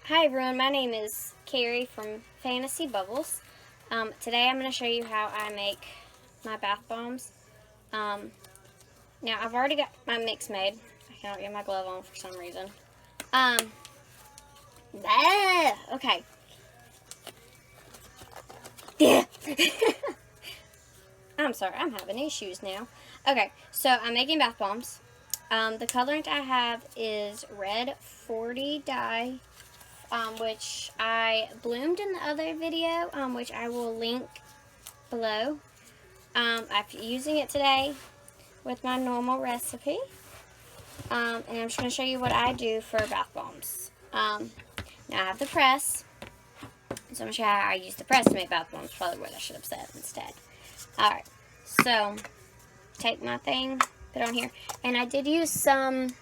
Hi everyone, my name is Carrie from Fantasy Bubbles. Today I'm going to show you how I make my bath bombs. Now I've already got my mix made. I cannot get my glove on for some reason. Okay. Yeah. I'm sorry, I'm having issues now. Okay, so I'm making bath bombs. The colorant I have is red 40 dye. Which I bloomed in the other video, which I will link below. I'm using it today with my normal recipe, and I'm just going to show you what I do for bath bombs. Now I have the press, so I'm going to show you how I use the press to make bath bombs, probably what I should have said instead. Alright, so take my thing, put it on here, and I did use some,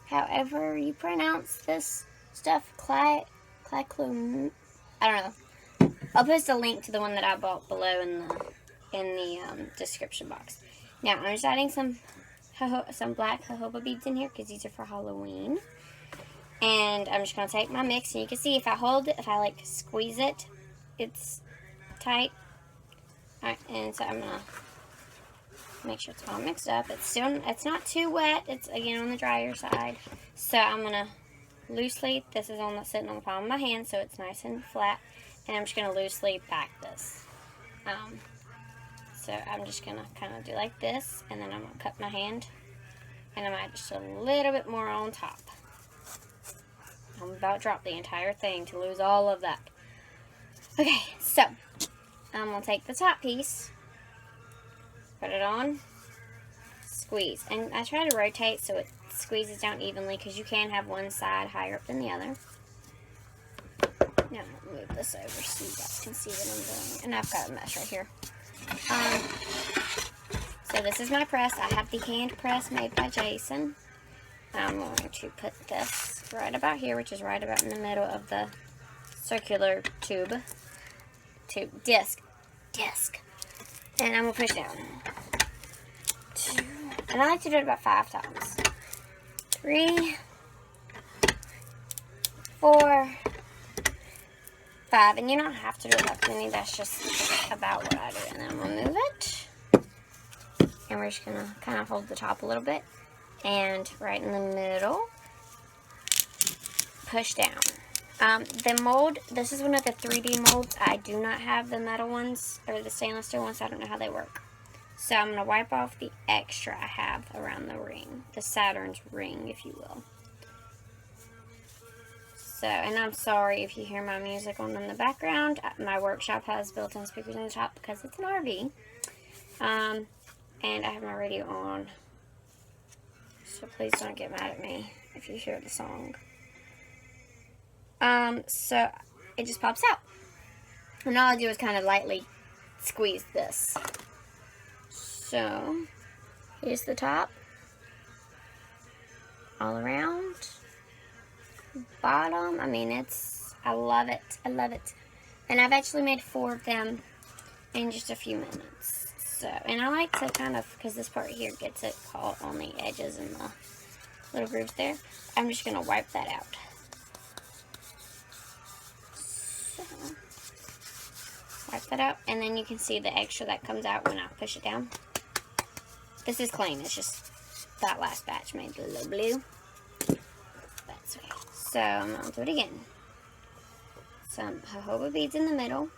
however you pronounce this stuff, I don't know. I'll post a link to the one that I bought below in the description box. Now I'm just adding some black jojoba beads in here because these are for Halloween. And I'm just gonna take my mix, and you can see if I hold it, if I like squeeze it, it's tight. Alright, and so I'm gonna make sure it's all mixed up. It's not too wet. It's again on the drier side. So I'm gonna loosely, this is sitting on the palm of my hand, so it's nice and flat, and I'm just going to loosely pack this. So I'm just going to kind of do like this, and then I'm going to cut my hand, and I'm going to add just a little bit more on top. I'm about to drop the entire thing to lose all of that. Okay, so I'm going to take the top piece, put it on, squeeze, and I try to rotate so it squeezes down evenly, because you can have one side higher up than the other. Now I'll move this over so you guys can see what I'm doing. And I've got a mess right here. So this is my press. I have the hand press made by Jason. I'm going to put this right about here, which is right about in the middle of the circular disc. And I'm going to push down. 2, and I like to do it about 5 times. 3, 4, 5, and you don't have to do it that many, that's just about what I do. And then I'm going to move it, and we're just going to kind of hold the top a little bit, and right in the middle, push down. The mold, this is one of the 3D molds. I do not have the metal ones, or the stainless steel ones, so I don't know how they work. So I'm going to wipe off the extra I have around the ring, the Saturn's ring, if you will. So, and I'm sorry if you hear my music on in the background. My workshop has built-in speakers on the top because it's an RV. And I have my radio on. So please don't get mad at me if you hear the song. So it just pops out. And all I do is kind of lightly squeeze this. So, here's the top, all around, bottom. I mean, I love it, and I've actually made 4 of them in just a few minutes. So, and I like to kind of, because this part here gets it caught on the edges and the little grooves there, I'm just going to wipe that out. So, wipe that out, and then you can see the extra that comes out when I push it down. This is clean, it's just that last batch made a little blue. That's okay. So I'm going to do it again. Some jojoba beads in the middle.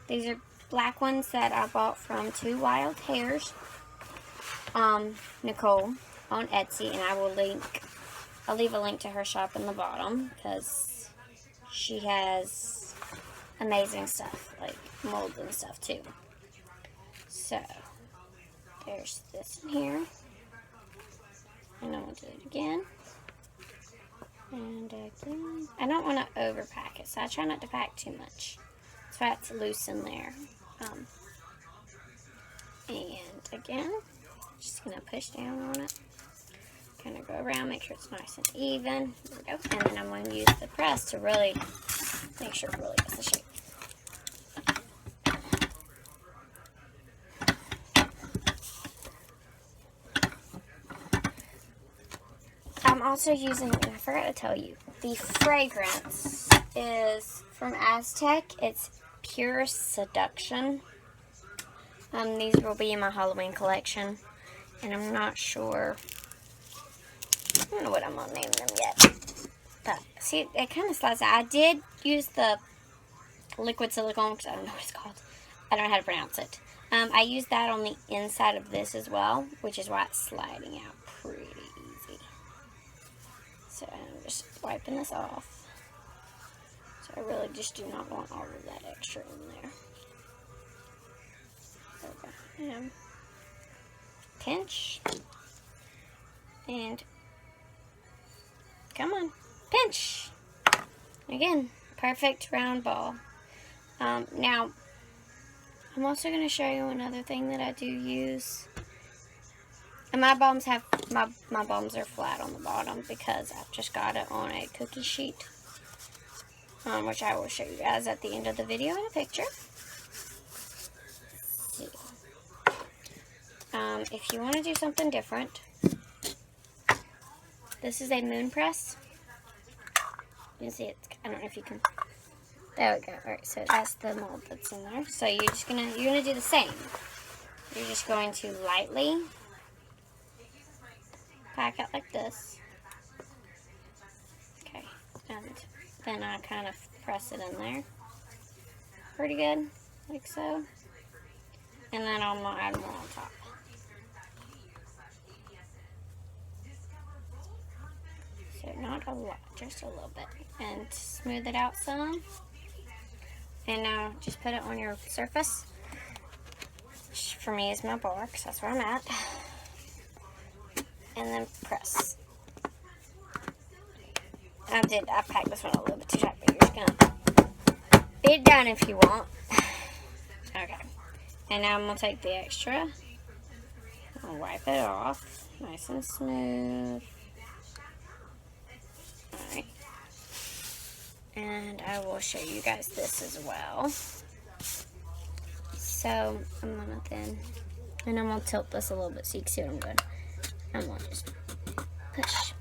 These are black ones that I bought from 2 Wild Hairs, Nicole, on Etsy, and I'll leave a link to her shop in the bottom, because she has amazing stuff, like molds and stuff too. So there's this in here, and I'm going to do it again, and again. I don't want to overpack it, so I try not to pack too much. That's why it's loose in there. And again, just going to push down on it, kind of go around, make sure it's nice and even. There we go. And then I'm going to use the press to really make sure it really gets the shape. I'm also using, and I forgot to tell you, the fragrance is from Aztec. It's Pure Seduction. These will be in my Halloween collection, and I'm not sure. I don't know what I'm gonna name them yet. But see, it kind of slides out. I did use the liquid silicone because I don't know what it's called. I don't know how to pronounce it. I used that on the inside of this as well, which is why it's sliding out pretty easy. So I'm just wiping this off. So I really just do not want all of that extra in there. Okay. Pinch. And come on, pinch. Again, perfect round ball. Now, I'm also going to show you another thing that I do use. And my bombs have, my bombs are flat on the bottom because I've just got it on a cookie sheet. Which I will show you guys at the end of the video in a picture. If you want to do something different, this is a moon press. You can see it. I don't know if you can. There we go. Alright, so that's the mold that's in there. So you're gonna do the same. You're just going to lightly pack it like this. Okay, and then I kind of press it in there. Pretty good, like so. And then I'm gonna add more on top. So not a lot, just a little bit. And smooth it out some. And now just put it on your surface, which for me is my bar, because that's where I'm at. And then press. I packed this one a little bit too tight, but you're just gonna beat it down if you want. Okay. And now I'm gonna take the extra. I'll wipe it off, nice and smooth. Alright. And I will show you guys this as well. So I'm gonna and I'm gonna tilt this a little bit so you can see what I'm doing. I'm gonna just push.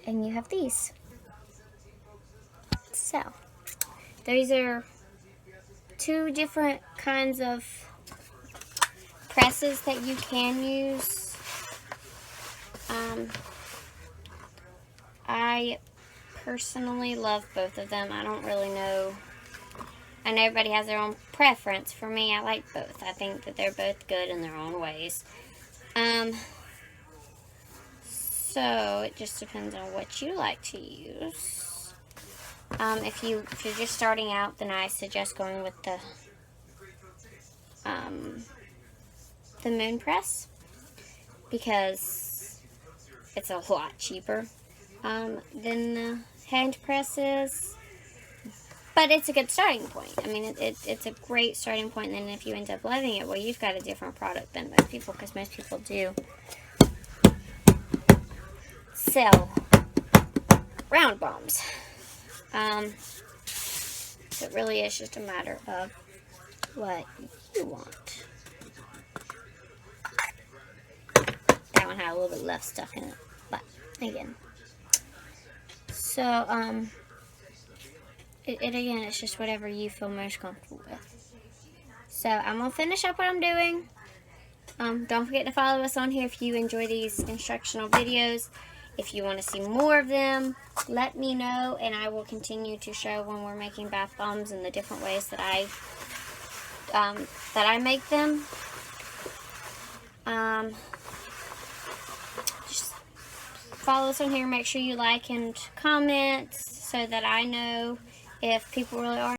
And you have these. So these are two different kinds of presses that you can use. I personally love both of them. I don't really know. I know everybody has their own preference. For me, I like both. I think that they're both good in their own ways. So it just depends on what you like to use. If you're just starting out, then I suggest going with the moon press because it's a lot cheaper than the hand presses. But it's a good starting point. I mean, it's a great starting point. And then if you end up loving it, well, you've got a different product than most people, because most people do sell round bombs. So it really is just a matter of what you want. That one had a little bit left stuck in it, but again. So, again, it's just whatever you feel most comfortable with. So I'm going to finish up what I'm doing. Don't forget to follow us on here if you enjoy these instructional videos. If you want to see more of them, let me know, and I will continue to show when we're making bath bombs and the different ways that I make them. Just follow us on here. Make sure you like and comment so that I know if people really are